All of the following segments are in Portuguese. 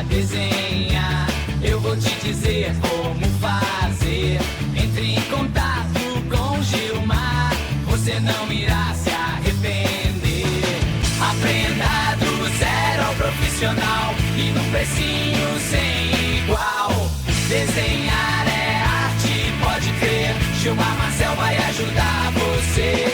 pra desenhar. Eu vou te dizer como fazer. Entre em contato com Gilmar, você não irá se arrepender. Aprenda do zero ao profissional e num precinho sem igual. Desenhar é arte, pode crer. Gilmar Marcel vai ajudar você.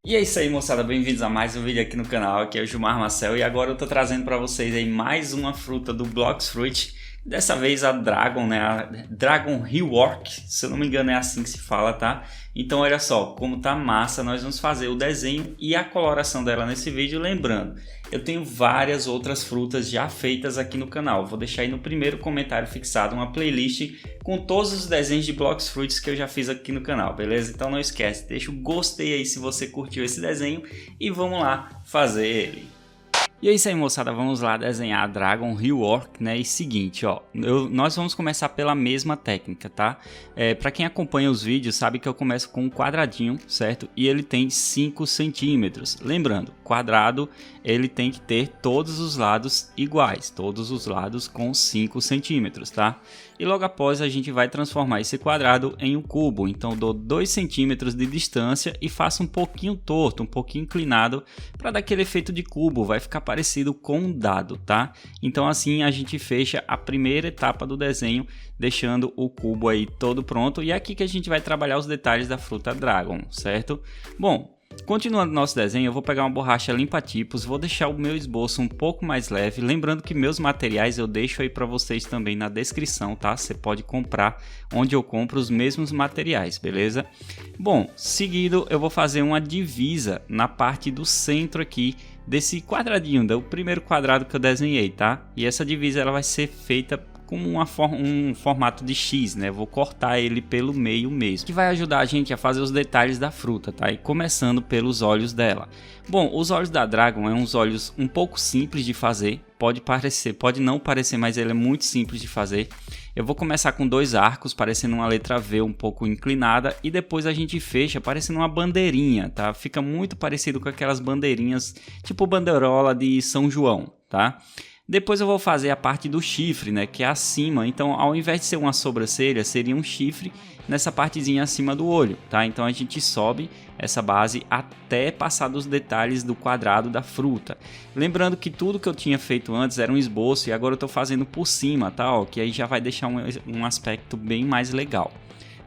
E é isso aí, moçada, bem-vindos a mais um vídeo aqui no canal. Aqui é o Gilmar Marcel e agora eu tô trazendo para vocês aí mais uma fruta do Blox Fruit. Dessa vez a Dragon, né, a Dragon Rework, se eu não me engano é assim que se fala, tá? Então olha só, como tá massa, nós vamos fazer o desenho e a coloração dela nesse vídeo. Lembrando, eu tenho várias outras frutas já feitas aqui no canal. Vou deixar aí no primeiro comentário fixado uma playlist com todos os desenhos de Blox Fruits que eu já fiz aqui no canal, beleza? Então não esquece, deixa o gostei aí se você curtiu esse desenho e vamos lá fazer ele. E é isso aí, moçada, vamos lá desenhar a Dragon Rework, né? E seguinte, ó, nós vamos começar pela mesma técnica, tá? Para quem acompanha os vídeos sabe que eu começo com um quadradinho, certo? E ele tem 5 centímetros. Lembrando, quadrado ele tem que ter todos os lados iguais, todos os lados com 5 centímetros, tá? E logo após a gente vai transformar esse quadrado em um cubo. Então dou 2 centímetros de distância e faço um pouquinho torto, um pouquinho inclinado para dar aquele efeito de cubo. Vai ficar parecido com um dado, tá? Então assim a gente fecha a primeira etapa do desenho, deixando o cubo aí todo pronto. E é aqui que a gente vai trabalhar os detalhes da fruta Dragon, certo? Bom, continuando nosso desenho, eu vou pegar uma borracha limpa-tipos, vou deixar o meu esboço um pouco mais leve, lembrando que meus materiais eu deixo aí para vocês também na descrição, tá? Você pode comprar onde eu compro os mesmos materiais, beleza? Bom, seguido eu vou fazer uma divisa na parte do centro aqui desse quadradinho, do primeiro quadrado que eu desenhei, tá? E essa divisa ela vai ser feita com um formato de X, né? Vou cortar ele pelo meio mesmo, que vai ajudar a gente a fazer os detalhes da fruta, tá? E começando pelos olhos dela. Bom, os olhos da Dragon é uns olhos um pouco simples de fazer, pode não parecer, mas ele é muito simples de fazer. Eu vou começar com 2 arcos, parecendo uma letra V um pouco inclinada, e depois a gente fecha parecendo uma bandeirinha, tá? Fica muito parecido com aquelas bandeirinhas, tipo bandeirola de São João, tá? Depois eu vou fazer a parte do chifre, né, que é acima. Então, ao invés de ser uma sobrancelha, seria um chifre nessa partezinha acima do olho, tá? Então a gente sobe essa base até passar dos detalhes do quadrado da fruta. Lembrando que tudo que eu tinha feito antes era um esboço e agora eu tô fazendo por cima, tá? Ó, que aí já vai deixar um aspecto bem mais legal.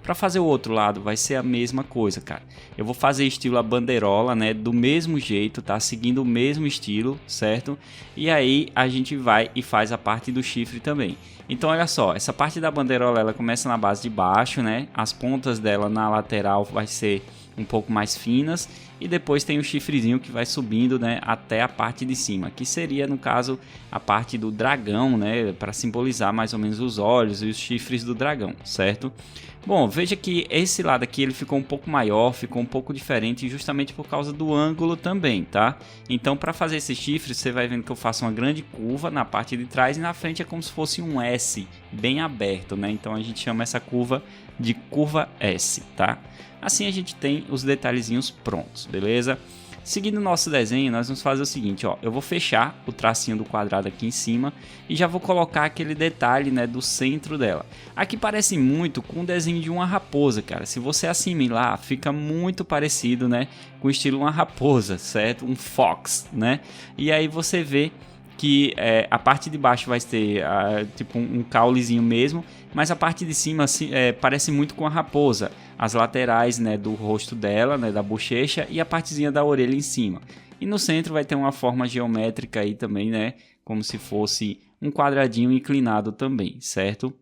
Para fazer o outro lado vai ser a mesma coisa, cara. Eu vou fazer estilo a bandeirola, né? Do mesmo jeito, tá? Seguindo o mesmo estilo, certo? E aí a gente vai e faz a parte do chifre também. Então olha só, essa parte da bandeirola ela começa na base de baixo, né? As pontas dela na lateral vai ser um pouco mais finas e depois tem o chifrezinho que vai subindo, né, até a parte de cima, que seria no caso a parte do dragão, né, para simbolizar mais ou menos os olhos e os chifres do dragão, certo? Bom, veja que esse lado aqui ele ficou um pouco maior, ficou um pouco diferente justamente por causa do ângulo também, tá? Então para fazer esse chifre você vai vendo que eu faço uma grande curva na parte de trás e na frente é como se fosse um S bem aberto, né? Então a gente chama essa curva de curva S, tá? Assim a gente tem os detalhezinhos prontos, beleza? Seguindo o nosso desenho, nós vamos fazer o seguinte, ó. Eu vou fechar o tracinho do quadrado aqui em cima e já vou colocar aquele detalhe, né, do centro dela. Aqui parece muito com o desenho de uma raposa, cara. Se você assimilar, fica muito parecido, né, com o estilo uma raposa, certo? Um fox, né? E aí você vê que a parte de baixo vai ter tipo um caulezinho mesmo, mas a parte de cima parece muito com a raposa. As laterais, né, do rosto dela, né, da bochecha e a partezinha da orelha em cima. E no centro vai ter uma forma geométrica aí também, né, como se fosse um quadradinho inclinado também, certo?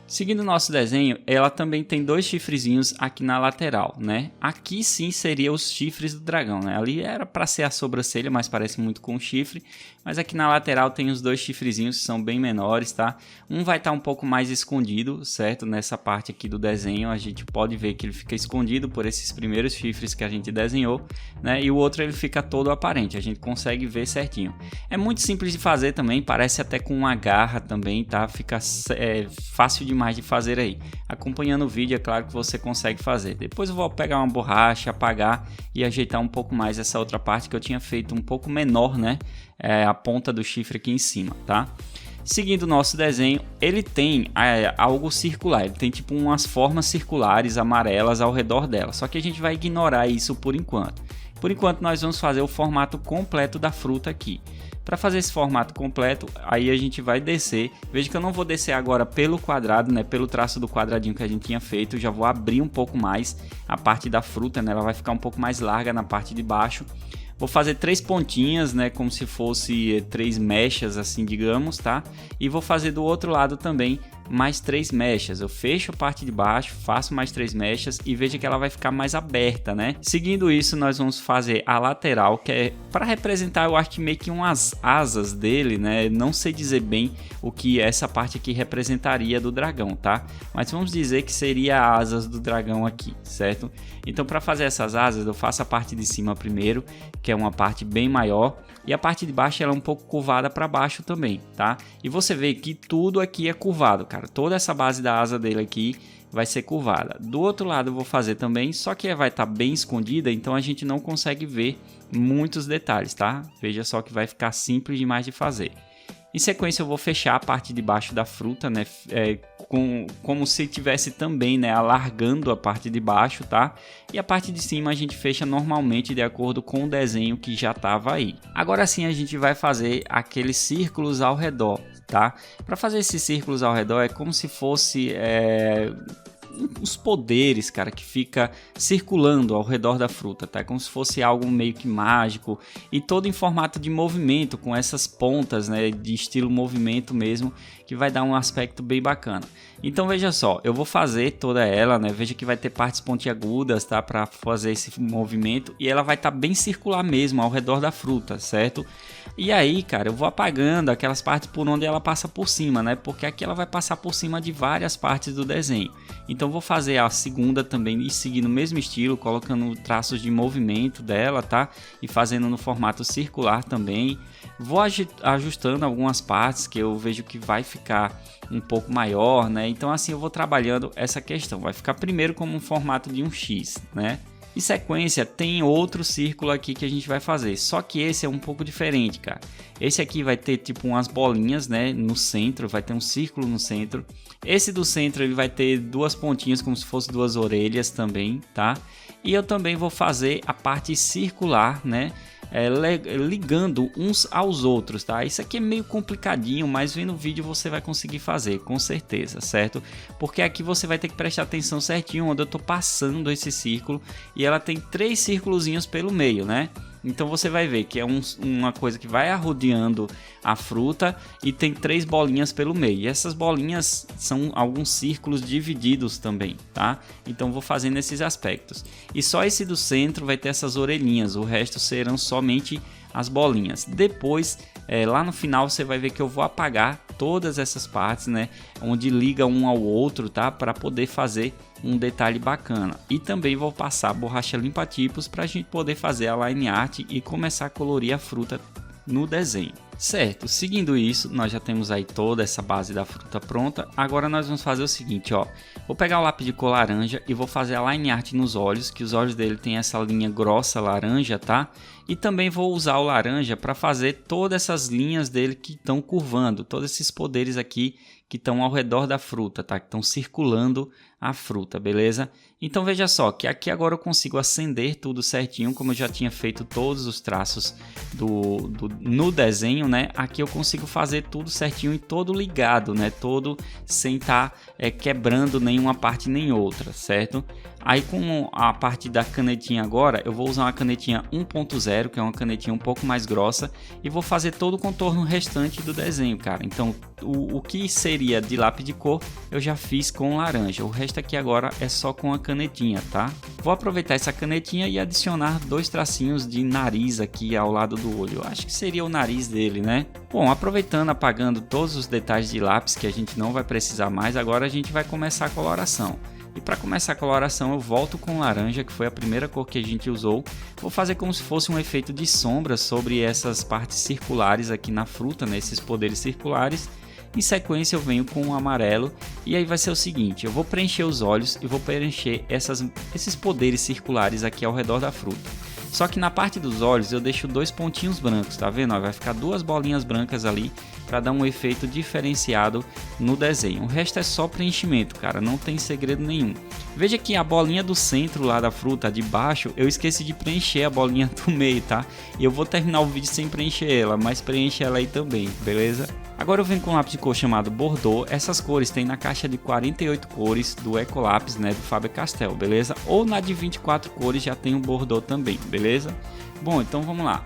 Seguindo o nosso desenho, ela também tem 2 chifrezinhos aqui na lateral, né? Aqui sim seria os chifres do dragão, né? Ali era para ser a sobrancelha, mas parece muito com o chifre. Mas aqui na lateral tem os 2 chifrezinhos que são bem menores, tá? Um vai estar um pouco mais escondido, certo? Nessa parte aqui do desenho a gente pode ver que ele fica escondido por esses primeiros chifres que a gente desenhou, né? E o outro ele fica todo aparente, a gente consegue ver certinho. É muito simples de fazer também, parece até com uma garra também, tá? Fica fácil demais de fazer aí. Acompanhando o vídeo, é claro que você consegue fazer. Depois eu vou pegar uma borracha, apagar e ajeitar um pouco mais essa outra parte que eu tinha feito um pouco menor, né? A ponta do chifre aqui em cima, tá? Seguindo o nosso desenho, ele tem algo circular, ele tem tipo umas formas circulares amarelas ao redor dela, só que a gente vai ignorar isso por enquanto. Por enquanto nós vamos fazer o formato completo da fruta aqui. Para fazer esse formato completo, aí a gente vai descer. Veja que eu não vou descer agora pelo quadrado, né, pelo traço do quadradinho que a gente tinha feito. Eu já vou abrir um pouco mais a parte da fruta, né, ela vai ficar um pouco mais larga na parte de baixo. Vou fazer 3 pontinhas, né, como se fosse 3 mechas, assim, digamos, tá? E vou fazer do outro lado também mais 3 mechas. Eu fecho a parte de baixo, faço mais 3 mechas e veja que ela vai ficar mais aberta, né? Seguindo isso, nós vamos fazer a lateral, que é para representar, eu acho que meio que umas asas dele, né? Não sei dizer bem o que essa parte aqui representaria do dragão, tá? Mas vamos dizer que seria asas do dragão aqui, certo? Então, para fazer essas asas, eu faço a parte de cima primeiro, que é uma parte bem maior, e a parte de baixo ela é um pouco curvada para baixo também, tá? E você vê que tudo aqui é curvado, cara. Toda essa base da asa dele aqui vai ser curvada. Do outro lado eu vou fazer também, só que vai estar bem escondida, então a gente não consegue ver muitos detalhes, tá? Veja só que vai ficar simples demais de fazer. Em sequência eu vou fechar a parte de baixo da fruta, né, como se tivesse também, né, alargando a parte de baixo, tá? E a parte de cima a gente fecha normalmente de acordo com o desenho que já estava aí. Agora sim a gente vai fazer aqueles círculos ao redor, tá? Para fazer esses círculos ao redor é como se fosse os poderes, cara, que fica circulando ao redor da fruta, tá? Como se fosse algo meio que mágico e todo em formato de movimento, com essas pontas, né, de estilo movimento mesmo, que vai dar um aspecto bem bacana. Então veja só, eu vou fazer toda ela, né? Veja que vai ter partes pontiagudas, tá? Para fazer esse movimento e ela vai estar bem circular mesmo ao redor da fruta, certo? E aí, cara, eu vou apagando aquelas partes por onde ela passa por cima, né? Porque aqui ela vai passar por cima de várias partes do desenho. Então vou fazer a segunda também e seguir no mesmo estilo, colocando traços de movimento dela, tá? E fazendo no formato circular também. Vou ajustando algumas partes que eu vejo que vai ficar um pouco maior, né? Então assim eu vou trabalhando essa questão. Vai ficar primeiro como um formato de um X, né? Em sequência tem outro círculo aqui que a gente vai fazer, só que esse é um pouco diferente, cara. Esse aqui vai ter tipo umas bolinhas, né, no centro, vai ter um círculo no centro. Esse do centro ele vai ter duas pontinhas como se fossem duas orelhas também, tá? E eu também vou fazer a parte circular, né, ligando uns aos outros, tá? Isso aqui é meio complicadinho, mas vendo o vídeo você vai conseguir fazer, com certeza, certo? Porque aqui você vai ter que prestar atenção certinho onde eu tô passando esse círculo e ela tem 3 círculozinhos pelo meio, né? Então você vai ver que é uma coisa que vai arrodeando a fruta e tem 3 bolinhas pelo meio. E essas bolinhas são alguns círculos divididos também, tá? Então vou fazendo esses aspectos. E só esse do centro vai ter essas orelhinhas, o resto serão somente as bolinhas. Depois, lá no final você vai ver que eu vou apagar todas essas partes, né? Onde liga um ao outro, tá? Para poder fazer um detalhe bacana. E também vou passar borracha limpa-tipos para a gente poder fazer a line art e começar a colorir a fruta no desenho. Certo, seguindo isso, nós já temos aí toda essa base da fruta pronta. Agora nós vamos fazer o seguinte, ó. Vou pegar o lápis de cor laranja e vou fazer a line art nos olhos, que os olhos dele tem essa linha grossa laranja, tá? E também vou usar o laranja para fazer todas essas linhas dele que estão curvando, todos esses poderes aqui que estão ao redor da fruta, tá? Que estão circulando a fruta, beleza? Então veja só que aqui agora eu consigo acender tudo certinho, como eu já tinha feito todos os traços no desenho, né? Aqui eu consigo fazer tudo certinho e todo ligado, né? Todo sem estar quebrando nenhuma parte nem outra, certo? Aí com a parte da canetinha agora, eu vou usar uma canetinha 1.0, que é uma canetinha um pouco mais grossa, e vou fazer todo o contorno restante do desenho, cara. Então o que seria de lápis de cor, eu já fiz com laranja. O resto aqui agora é só com a canetinha, tá? Vou aproveitar essa canetinha e adicionar 2 tracinhos de nariz aqui ao lado do olho. Eu acho que seria o nariz dele, né? Bom, aproveitando, apagando todos os detalhes de lápis que a gente não vai precisar mais, agora a gente vai começar a coloração. E para começar a coloração eu volto com laranja, que foi a primeira cor que a gente usou. Vou fazer como se fosse um efeito de sombra sobre essas partes circulares aqui na fruta, né? Esses poderes circulares. Em sequência eu venho com o amarelo e aí vai ser o seguinte, eu vou preencher os olhos e vou preencher esses poderes circulares aqui ao redor da fruta. Só que na parte dos olhos eu deixo 2 pontinhos brancos, tá vendo? Vai ficar 2 bolinhas brancas ali para dar um efeito diferenciado no desenho. O resto é só preenchimento, cara, não tem segredo nenhum. Veja que a bolinha do centro lá da fruta, de baixo, eu esqueci de preencher a bolinha do meio, tá? E eu vou terminar o vídeo sem preencher ela, mas preenche ela aí também, beleza? Agora eu venho com um lápis de cor chamado Bordeaux. Essas cores tem na caixa de 48 cores do Ecolápis, né, do Faber-Castell, beleza? Ou na de 24 cores já tem o Bordeaux também, beleza? Bom, então vamos lá.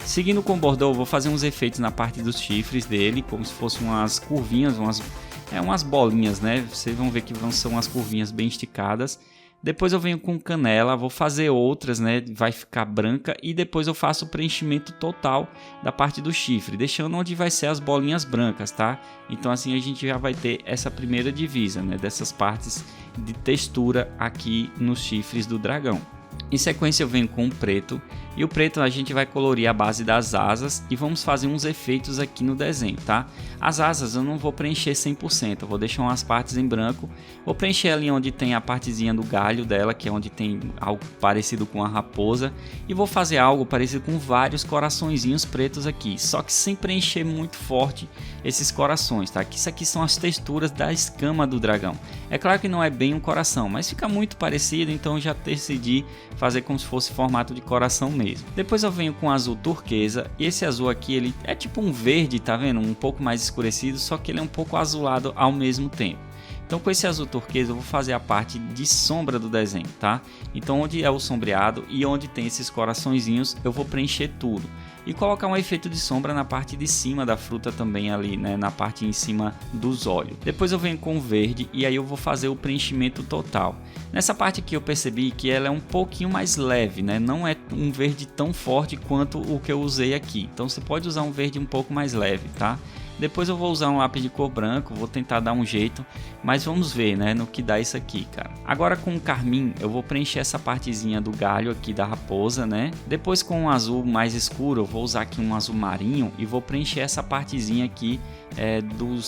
Seguindo com o Bordeaux, eu vou fazer uns efeitos na parte dos chifres dele, como se fossem umas curvinhas, umas bolinhas, né? Vocês vão ver que são umas curvinhas bem esticadas. Depois eu venho com canela, vou fazer outras, né? Vai ficar branca e depois eu faço o preenchimento total da parte do chifre, deixando onde vai ser as bolinhas brancas, tá? Então assim a gente já vai ter essa primeira divisa, né? Dessas partes de textura aqui nos chifres do dragão. Em sequência eu venho com o preto, e o preto a gente vai colorir a base das asas e vamos fazer uns efeitos aqui no desenho, tá? As asas eu não vou preencher 100%, eu vou deixar umas partes em branco, vou preencher ali onde tem a partezinha do galho dela, que é onde tem algo parecido com a raposa, e vou fazer algo parecido com vários coraçõezinhos pretos aqui, só que sem preencher muito forte esses corações, tá? Que isso aqui são as texturas da escama do dragão. É claro que não é bem um coração, mas fica muito parecido, então eu já decidi fazer como se fosse formato de coração mesmo. Depois eu venho com azul turquesa, e esse azul aqui ele é tipo um verde, tá vendo? Um pouco mais escurecido, só que ele é um pouco azulado ao mesmo tempo. Então com esse azul turquesa eu vou fazer a parte de sombra do desenho, tá? Então onde é o sombreado e onde tem esses coraçõezinhos eu vou preencher tudo. E colocar um efeito de sombra na parte de cima da fruta também ali, né? Na parte em cima dos olhos. Depois eu venho com o verde e aí eu vou fazer o preenchimento total. Nessa parte aqui eu percebi que ela é um pouquinho mais leve, né? Não é um verde tão forte quanto o que eu usei aqui. Então você pode usar um verde um pouco mais leve, tá? Depois eu vou usar um lápis de cor branco, vou tentar dar um jeito, mas vamos ver, né, no que dá isso aqui, cara. Agora com o carmim eu vou preencher essa partezinha do galho aqui da raposa, né. Depois com um azul mais escuro eu vou usar aqui um azul marinho e vou preencher essa partezinha aqui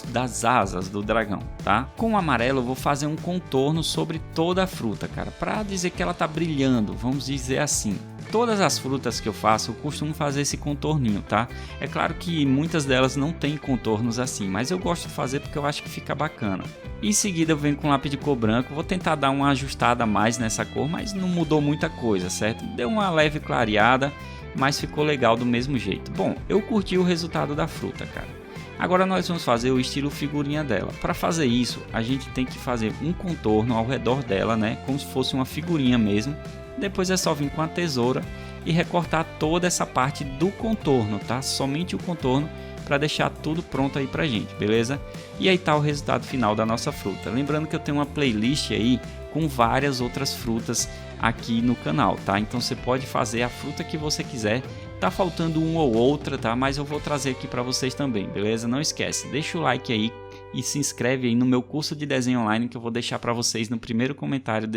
das asas do dragão, tá? Com o amarelo eu vou fazer um contorno sobre toda a fruta, cara, para dizer que ela tá brilhando, vamos dizer assim. Todas as frutas que eu faço, eu costumo fazer esse contorninho, tá? É claro que muitas delas não tem contornos assim, mas eu gosto de fazer porque eu acho que fica bacana. Em seguida eu venho com lápis de cor branco, vou tentar dar uma ajustada a mais nessa cor, mas não mudou muita coisa, certo? Deu uma leve clareada, mas ficou legal do mesmo jeito. Bom, eu curti o resultado da fruta, cara. Agora nós vamos fazer o estilo figurinha dela. Para fazer isso, a gente tem que fazer um contorno ao redor dela, né? Como se fosse uma figurinha mesmo. Depois é só vir com a tesoura e recortar toda essa parte do contorno, tá? Somente o contorno para deixar tudo pronto aí pra gente, beleza? E aí tá o resultado final da nossa fruta. Lembrando que eu tenho uma playlist aí com várias outras frutas aqui no canal, tá? Então você pode fazer a fruta que você quiser. Tá faltando uma ou outra, tá? Mas eu vou trazer aqui para vocês também, beleza? Não esquece, deixa o like aí e se inscreve aí no meu curso de desenho online que eu vou deixar para vocês no primeiro comentário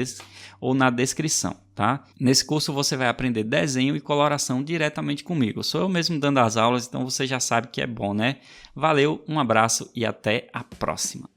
ou na descrição, tá? Nesse curso você vai aprender desenho e coloração diretamente comigo. Sou eu mesmo dando as aulas, então você já sabe que é bom, né? Valeu, um abraço e até a próxima.